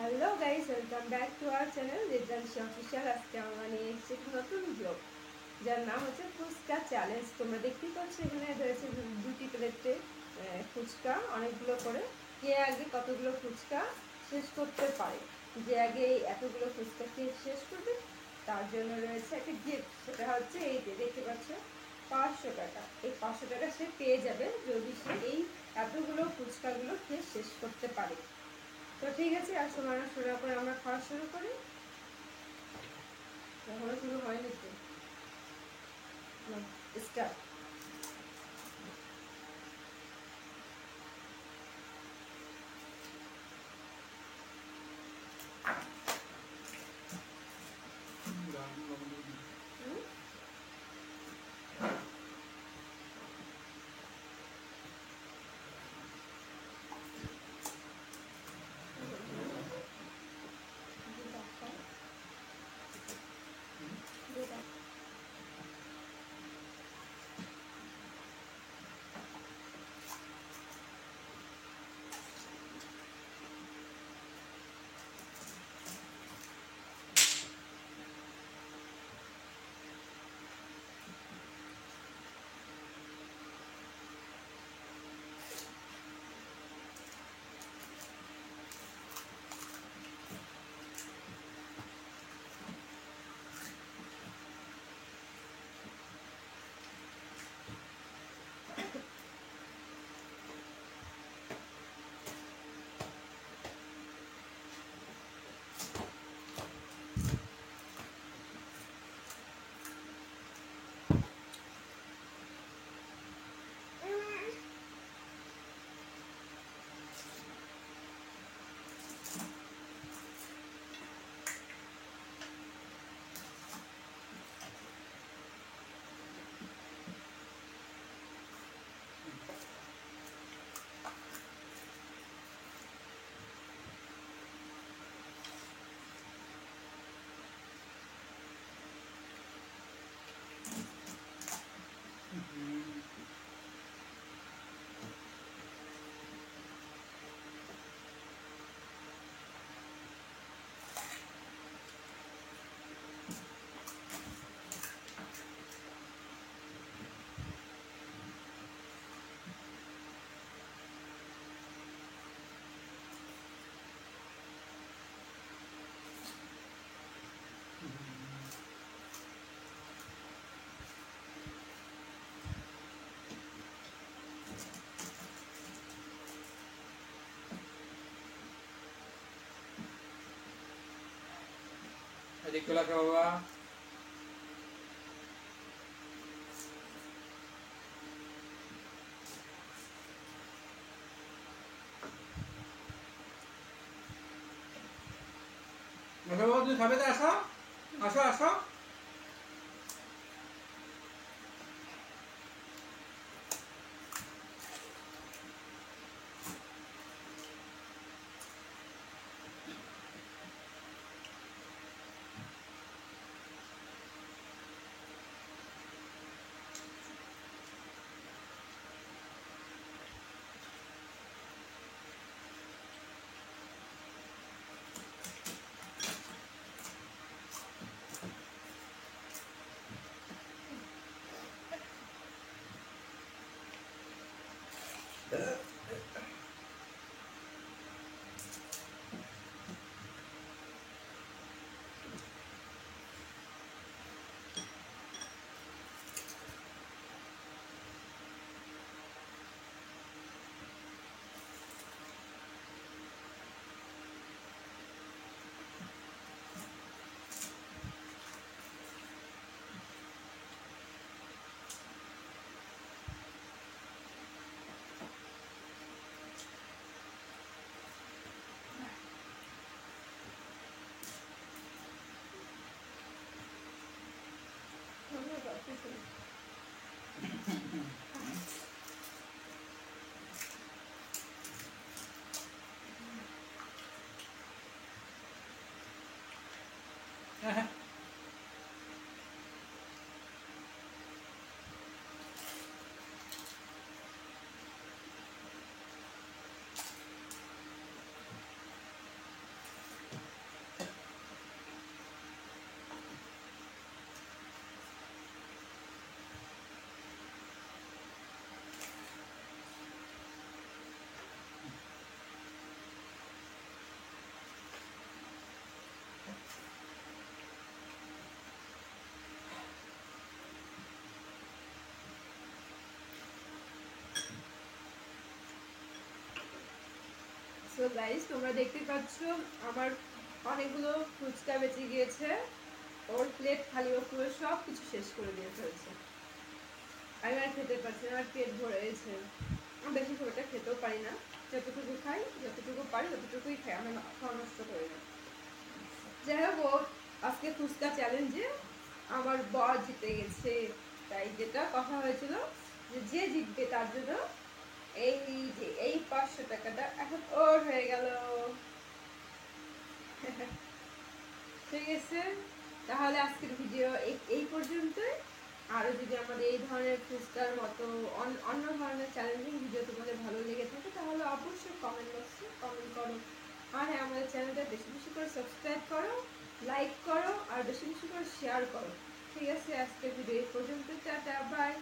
Hello guys, welcome back to our channel result official. আজকে আমরা নিয়ে এসেছি একটি নতুন ব্লগ, যার নাম হচ্ছে ফুচকা চ্যালেঞ্জ। তোমরা দেখতেই পাচ্ছ এখানে রয়েছে দুটি প্লেটে ফুচকা, অনেকগুলো করে। কে আগে কতগুলো ফুচকা শেষ করতে পারে, যে আগে এই এতগুলো ফুচকা খেয়ে শেষ করবে, তার জন্য রয়েছে একটা গিফট। সেটা হচ্ছে এই যে দেখতে পাচ্ছ, 500 টাকা। এই 500 টাকা সে পেয়ে যাবে যদি সে এই এতগুলো ফুচকাগুলো খেয়ে শেষ করতে পারে। তো ঠিক আছে, আর সময় নষ্ট না করে আমরা খাওয়া শুরু করি। এখনো শুরু হয়নি তো, স্টার্ট। এদিক চলে আসো বাবা। আসো বাবা, তুমি খাবে তো? আসো আসো আসো। হ্যাঁ সো গাইস, তোমরা দেখতে পাচ্ছ আমার অনেকগুলো ফুচকা বেঁচে গিয়েছে। ওর প্লেট খালি, ও পুরো সব কিছু শেষ করে দিয়ে ফেলছে। আমি আর খেতে পারছি না, আমার পেট ভরে গেছে। আমি বেশি খুব একটা খেতেও পারি না, যতটুকু খাই, যতটুকু পারি ততটুকুই খাই, আমি খাওয়া নষ্ট করি না। যাই হোক, ও আজকে ফুচকা চ্যালেঞ্জে আমার বর জিতে গেছে। তাই যেটা কথা হয়েছিল যে যে জিতবে তার জন্য এই যে এই 500 টাকাটা এখন ওর হয়ে গেল। ঠিক আছে, তাহলে আজকের ভিডিও এই পর্যন্তই। আরো যদি আমাদের এই ধরনের ফুচকার মতো অন্য ধরনের চ্যালেঞ্জিং ভিডিও তোমাদের ভালো লেগে থাকে তাহলে অবশ্যই কমেন্ট বক্সে কমেন্ট করো। আর হ্যাঁ, আমাদের চ্যানেলটা বেশি বেশি করে সাবস্ক্রাইব করো, লাইক করো আর বেশি বেশি করে শেয়ার করো। ঠিক আছে, আজকের ভিডিও এই পর্যন্ত। টাটা, বাই।